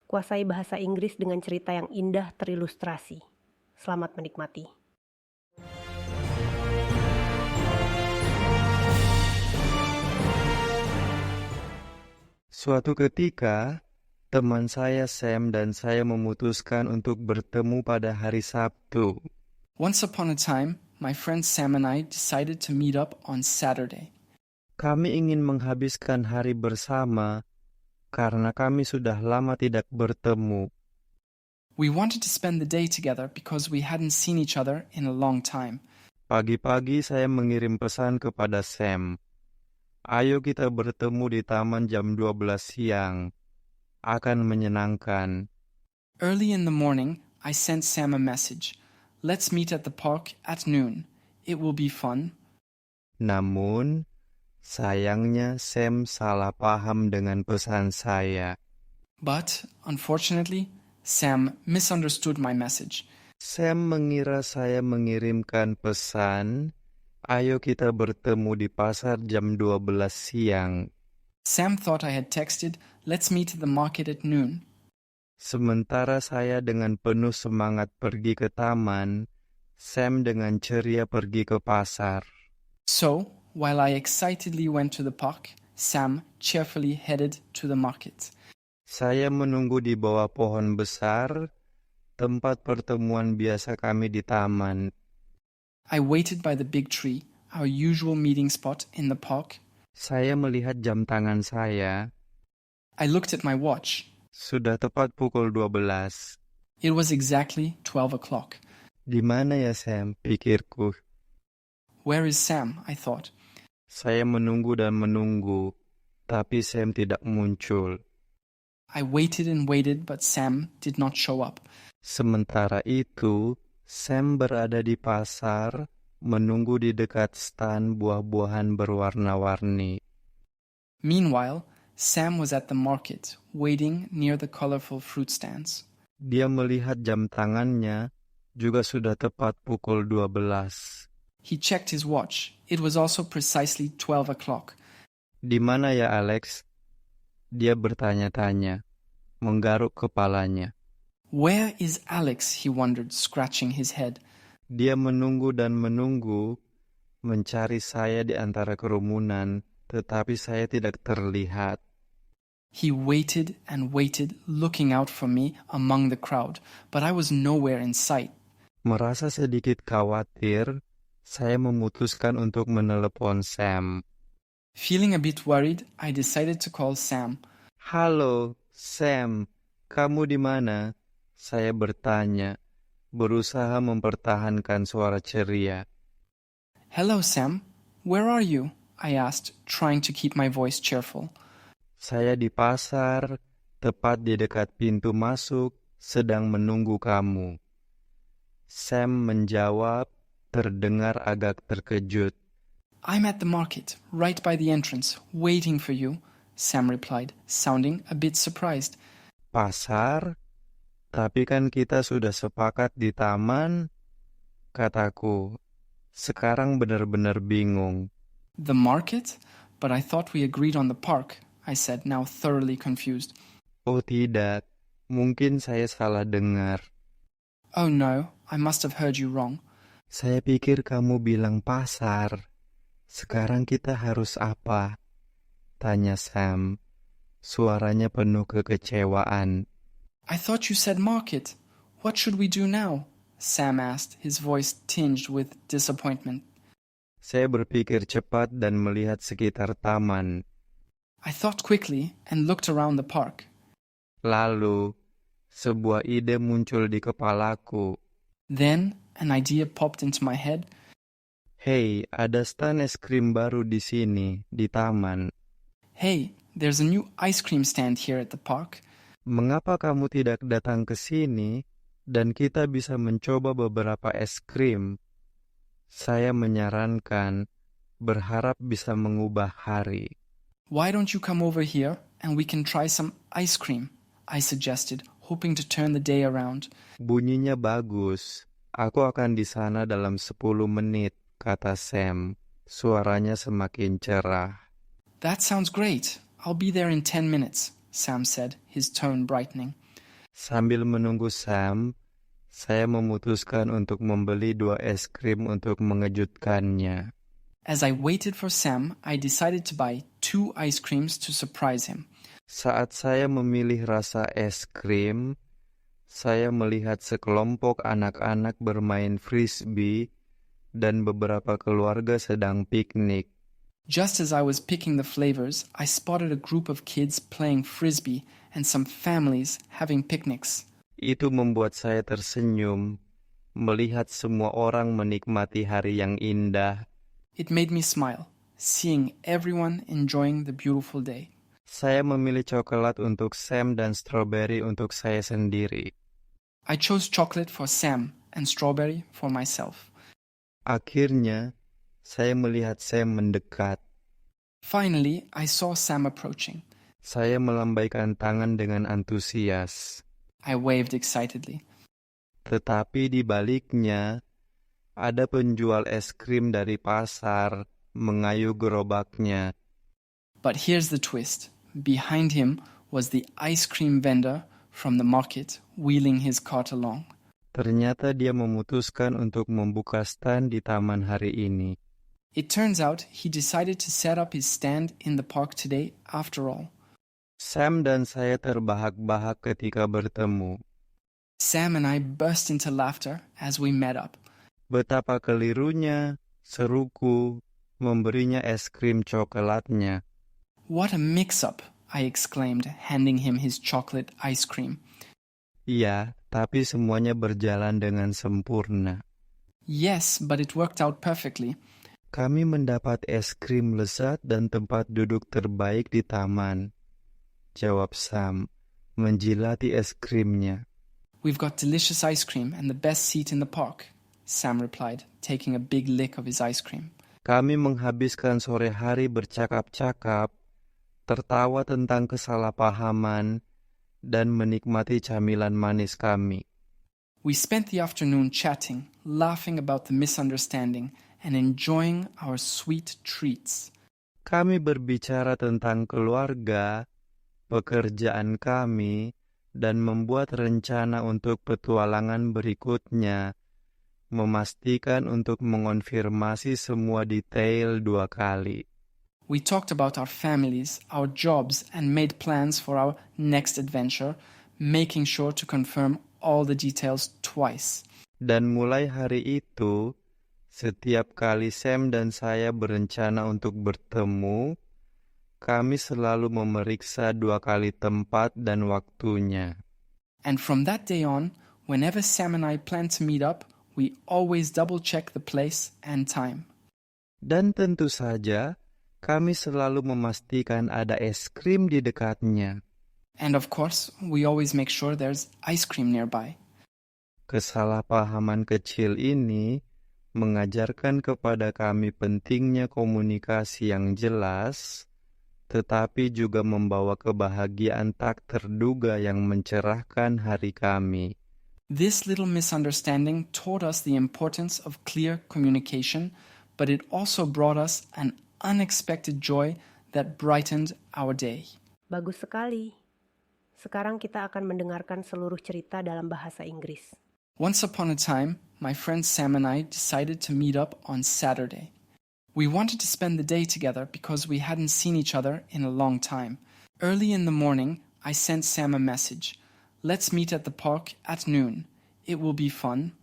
Kuasai bahasa Inggris dengan cerita yang indah terilustrasi. Selamat menikmati. Suatu ketika, teman saya Sam dan saya memutuskan untuk bertemu pada hari Sabtu. Once upon a time, my friend Sam and I decided to meet up on Saturday. Kami ingin menghabiskan hari bersama karena kami sudah lama tidak bertemu. We wanted to spend the day together because we hadn't seen each other in a long time. Pagi-pagi saya mengirim pesan kepada Sam. Ayo kita bertemu di taman jam 12 siang. Akan menyenangkan. Early in the morning, I sent Sam a message. Let's meet at the park at noon. It will be fun. Namun, sayangnya Sam salah paham dengan pesan saya. But, unfortunately, Sam misunderstood my message. Sam mengira saya mengirimkan pesan, ayo kita bertemu di pasar jam 12 siang. Sam thought I had texted, let's meet at the market at noon. Sementara saya dengan penuh semangat pergi ke taman, Sam dengan ceria pergi ke pasar. So, while I excitedly went to the park, Sam cheerfully headed to the market. Saya menunggu di bawah pohon besar, tempat pertemuan biasa kami di taman. I waited by the big tree, our usual meeting spot in the park. Saya melihat jam tangan saya, I looked at my watch. sudah tepat pukul 12. It was exactly 12 o'clock. Di mana ya Sam? Pikirku. Where is Sam? I thought. Saya menunggu dan menunggu, tapi Sam tidak muncul. I waited and waited, but Sam did not show up. Sementara itu, Sam berada di pasar, menunggu di dekat stan buah-buahan berwarna-warni. Meanwhile, Sam was at the market, waiting near the colorful fruit stands. Dia melihat jam tangannya, juga sudah tepat pukul 12. He checked his watch. It was also precisely 12 o'clock. Di mana ya Alex? Dia bertanya-tanya, menggaruk kepalanya. Where is Alex? He wondered, scratching his head. Dia menunggu dan menunggu, mencari saya di antara kerumunan, tetapi saya tidak terlihat. He waited and waited, looking out for me among the crowd, but I was nowhere in sight. Merasa sedikit khawatir, saya memutuskan untuk menelepon Sam. Feeling a bit worried, I decided to call Sam. Halo, Sam, kamu di mana? Saya bertanya, berusaha mempertahankan suara ceria. Hello, Sam. Where are you? I asked, trying to keep my voice cheerful. Saya di pasar, tepat di dekat pintu masuk, sedang menunggu kamu. Sam menjawab, terdengar agak terkejut. I'm at the market, right by the entrance, waiting for you, Sam replied, sounding a bit surprised. Pasar? Tapi kan kita sudah sepakat di taman, kataku. Sekarang benar-benar bingung. The market? But I thought we agreed on the park, I said, now thoroughly confused. Oh tidak, mungkin saya salah dengar. Oh no, I must have heard you wrong. Saya pikir kamu bilang pasar. Sekarang kita harus apa? Tanya Sam. Suaranya penuh kekecewaan. I thought you said market. What should we do now? Sam asked, his voice tinged with disappointment. Saya berpikir cepat dan melihat sekitar taman. I thought quickly and looked around the park. Lalu, sebuah ide muncul di kepalaku. Then, an idea popped into my head. Hei, ada stan es krim baru di sini, di taman. Hey, there's a new ice cream stand here at the park. Mengapa kamu tidak datang ke sini dan kita bisa mencoba beberapa es krim? Saya menyarankan, berharap bisa mengubah hari. Why don't you come over here and we can try some ice cream? I suggested, hoping to turn the day around. Bunyinya bagus. Aku akan di sana dalam 10 menit, kata Sam. Suaranya semakin cerah. That sounds great. I'll be there in 10 minutes, Sam said, his tone brightening. Sambil menunggu Sam, saya memutuskan untuk membeli 2 es krim untuk mengejutkannya. As I waited for Sam, I decided to buy 2 ice creams to surprise him. Saat saya memilih rasa es krim, saya melihat sekelompok anak-anak bermain frisbee dan beberapa keluarga sedang piknik. Just as I was picking the flavors, I spotted a group of kids playing frisbee and some families having picnics. Itu membuat saya tersenyum, melihat semua orang menikmati hari yang indah. It made me smile, seeing everyone enjoying the beautiful day. Saya memilih coklat untuk Sam dan strawberry untuk saya sendiri. I chose chocolate for Sam and strawberry for myself. Akhirnya, saya melihat Sam mendekat. Finally, I saw Sam approaching. Saya melambaikan tangan dengan antusias. I waved excitedly. Tetapi di baliknya, ada penjual es krim dari pasar mengayuh gerobaknya. But here's the twist. Behind him was the ice cream vendor from the market wheeling his cart along. Ternyata dia memutuskan untuk membuka stand di taman hari ini. It turns out he decided to set up his stand in the park today after all. Sam dan saya terbahak-bahak ketika bertemu. Sam and I burst into laughter as we met up. Betapa kelirunya, seruku, memberinya es krim coklatnya. What a mix-up, I exclaimed, handing him his chocolate ice cream. Iya, tapi semuanya berjalan dengan sempurna. Yes, but it worked out perfectly. Kami mendapat es krim lezat dan tempat duduk terbaik di taman. Jawab Sam, menjilati es krimnya. We've got delicious ice cream and the best seat in the park, Sam replied, taking a big lick of his ice cream. Kami menghabiskan sore hari bercakap-cakap, tertawa tentang kesalahpahaman, dan menikmati camilan manis kami. We spent the afternoon chatting, laughing about the misunderstanding, and enjoying our sweet treats. Kami berbicara tentang keluarga, pekerjaan kami, dan membuat rencana untuk petualangan berikutnya, memastikan untuk mengonfirmasi semua detail 2 kali. We talked about our families, our jobs, and made plans for our next adventure, making sure to confirm all the details twice. Dan mulai hari itu, setiap kali Sam dan saya berencana untuk bertemu, kami selalu memeriksa 2 kali tempat dan waktunya. And from that day on, whenever Sam and I planned to meet up, we always double-check the place and time. Dan tentu saja, kami selalu memastikan ada es krim di dekatnya. And of course, we always make sure there's ice cream nearby. Kesalahpahaman kecil ini mengajarkan kepada kami pentingnya komunikasi yang jelas, tetapi juga membawa kebahagiaan tak terduga yang mencerahkan hari kami. This little misunderstanding taught us the importance of clear communication, but it also brought us an unexpected joy that brightened our day. Bagus sekali. Sekarang kita akan mendengarkan seluruh cerita dalam bahasa Inggris. Once upon a time, my friend Sam and I decided to meet up on Saturday. We wanted to spend the day together because we hadn't seen each other in a long time. Early in the morning, I sent Sam a message. Let's meet at the park at noon. It will be fun.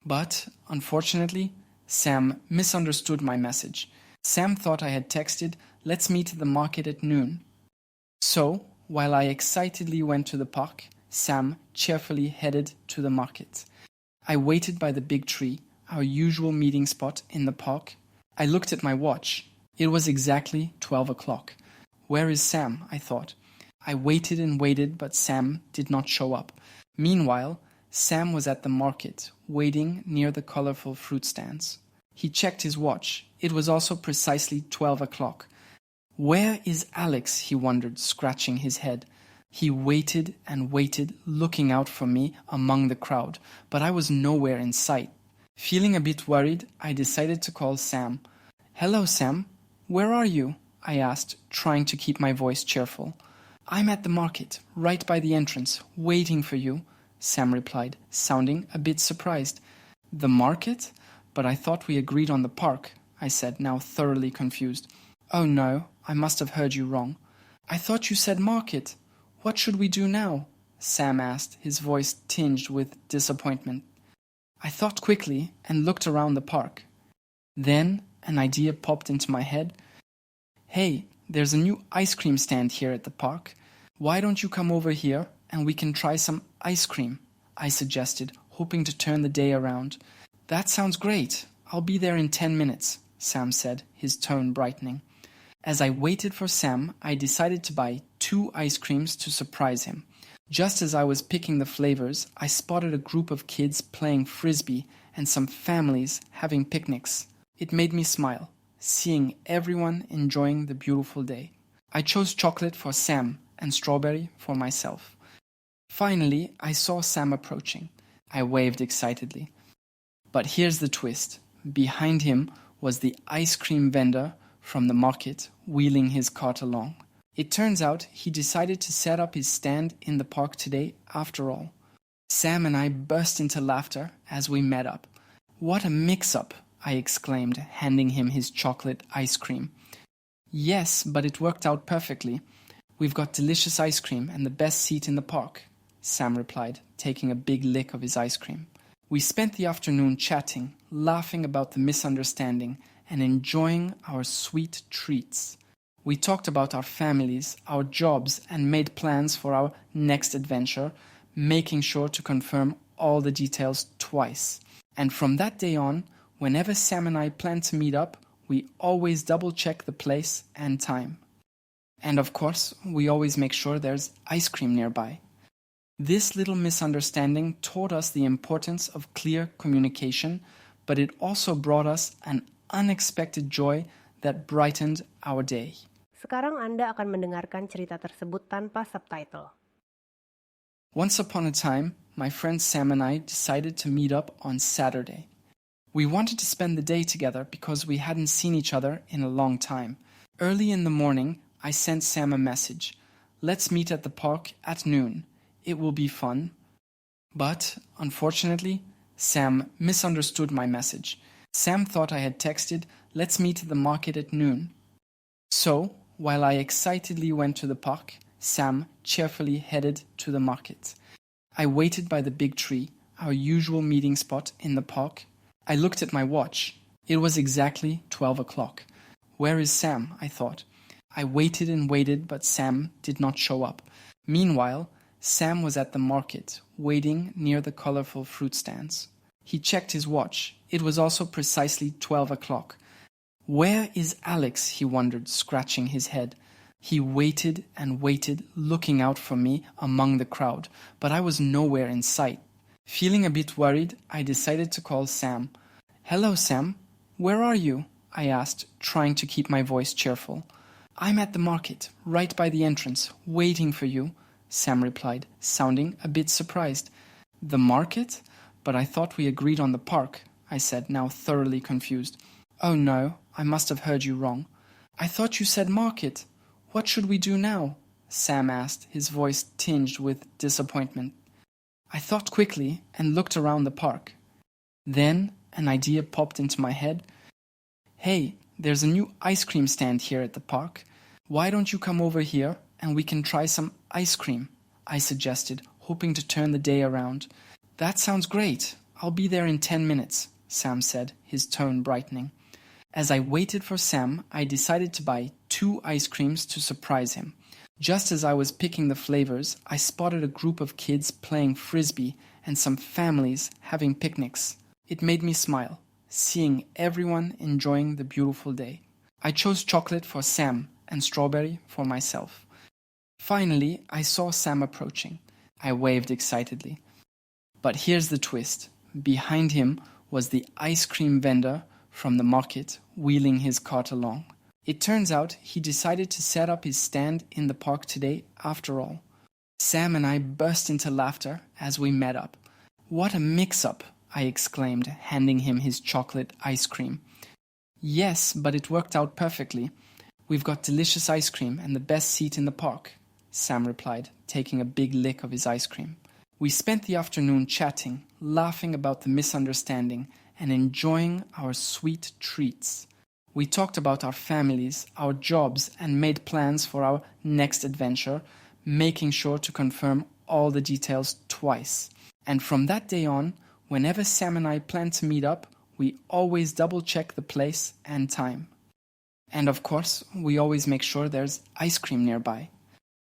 But, unfortunately, Sam misunderstood my message. Sam thought I had texted, let's meet at the market at noon. So, while I excitedly went to the park, Sam cheerfully headed to the market. I waited by the big tree, our usual meeting spot in the park. I looked at my watch. It was exactly 12 o'clock. Where is Sam? I thought. I waited and waited, but Sam did not show up. Meanwhile, Sam was at the market, waiting near the colorful fruit stands. He checked his watch. It was also precisely 12 o'clock. Where is Alex? He wondered, scratching his head. He waited and waited, looking out for me among the crowd, but I was nowhere in sight. Feeling a bit worried, I decided to call Sam. Hello, Sam. Where are you? I asked, trying to keep my voice cheerful. I'm at the market, right by the entrance, waiting for you, Sam replied, sounding a bit surprised. The market? But I thought we agreed on the park, I said, now thoroughly confused. Oh no, I must have heard you wrong. I thought you said market. What should we do now? Sam asked, his voice tinged with disappointment. I thought quickly and looked around the park. Then an idea popped into my head. Hey, there's a new ice cream stand here at the park. Why don't you come over here and we can try some ice cream? I suggested, hoping to turn the day around. That sounds great. I'll be there in 10 minutes, Sam said, his tone brightening. As I waited for Sam, I decided to buy 2 ice creams to surprise him. Just as I was picking the flavors, I spotted a group of kids playing frisbee and some families having picnics. It made me smile, seeing everyone enjoying the beautiful day. I chose chocolate for Sam and strawberry for myself. Finally, I saw Sam approaching. I waved excitedly. But here's the twist. Behind him was the ice cream vendor from the market wheeling his cart along. It turns out he decided to set up his stand in the park today after all. Sam and I burst into laughter as we met up. What a mix-up, I exclaimed, handing him his chocolate ice cream. Yes, but it worked out perfectly. We've got delicious ice cream and the best seat in the park, Sam replied, taking a big lick of his ice cream. We spent the afternoon chatting, laughing about the misunderstanding, and enjoying our sweet treats. We talked about our families, our jobs, and made plans for our next adventure, making sure to confirm all the details twice. And from that day on, whenever Sam and I plan to meet up, we always double-check the place and time. And of course, we always make sure there's ice cream nearby. This little misunderstanding taught us the importance of clear communication, but it also brought us an unexpected joy that brightened our day. Sekarang Anda akan mendengarkan cerita tersebut tanpa subtitle. Once upon a time, my friend Sam and I decided to meet up on Saturday. We wanted to spend the day together because we hadn't seen each other in a long time. Early in the morning, I sent Sam a message. Let's meet at the park at noon. It will be fun. But, unfortunately, Sam misunderstood my message. Sam thought I had texted, let's meet at the market at noon. So, while I excitedly went to the park, Sam cheerfully headed to the market. I waited by the big tree, our usual meeting spot in the park. I looked at my watch. It was exactly 12 o'clock. Where is Sam? I thought. I waited and waited, but Sam did not show up. Meanwhile, Sam was at the market, waiting near the colorful fruit stands. He checked his watch. It was also precisely 12 o'clock. Where is Alex? He wondered, scratching his head. He waited and waited, looking out for me among the crowd, but I was nowhere in sight. Feeling a bit worried, I decided to call Sam. Hello, Sam. Where are you? I asked, trying to keep my voice cheerful. I'm at the market, right by the entrance, waiting for you, Sam replied, sounding a bit surprised. The market? But I thought we agreed on the park, I said, now thoroughly confused. Oh no, I must have heard you wrong. I thought you said market. What should we do now? Sam asked, his voice tinged with disappointment. I thought quickly and looked around the park. Then an idea popped into my head. Hey, there's a new ice cream stand here at the park. Why don't you come over here and we can try some ice cream? I suggested, hoping to turn the day around. That sounds great. I'll be there in 10 minutes, Sam said, his tone brightening. As I waited for Sam, I decided to buy 2 ice creams to surprise him. Just as I was picking the flavors, I spotted a group of kids playing frisbee and some families having picnics. It made me smile, seeing everyone enjoying the beautiful day. I chose chocolate for Sam and strawberry for myself. Finally, I saw Sam approaching. I waved excitedly. But here's the twist. Behind him was the ice cream vendor from the market wheeling his cart along. It turns out he decided to set up his stand in the park today after all. Sam and I burst into laughter as we met up. What a mix-up, I exclaimed, handing him his chocolate ice cream. Yes, but it worked out perfectly. We've got delicious ice cream and the best seat in the park, Sam replied, taking a big lick of his ice cream. We spent the afternoon chatting, laughing about the misunderstanding, and enjoying our sweet treats. We talked about our families, our jobs, and made plans for our next adventure, making sure to confirm all the details twice. And from that day on, whenever Sam and I planned to meet up, we always double-check the place and time. And of course, we always make sure there's ice cream nearby.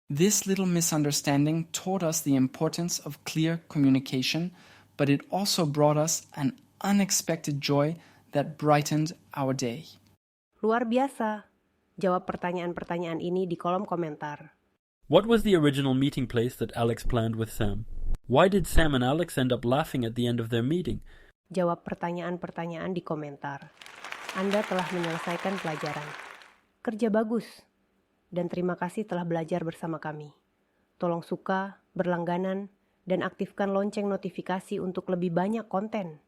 This little misunderstanding taught us the importance of clear communication, but it also brought us an unexpected joy that brightened our day. Luar biasa. Jawab pertanyaan-pertanyaan ini di kolom komentar. What was the original meeting place that Alex planned with Sam? Why did Sam and Alex end up laughing at the end of their meeting? Jawab pertanyaan-pertanyaan di komentar. Anda telah menyelesaikan pelajaran. Kerja bagus. Dan terima kasih telah belajar bersama kami. Tolong suka, berlangganan, dan aktifkan lonceng notifikasi untuk lebih banyak konten.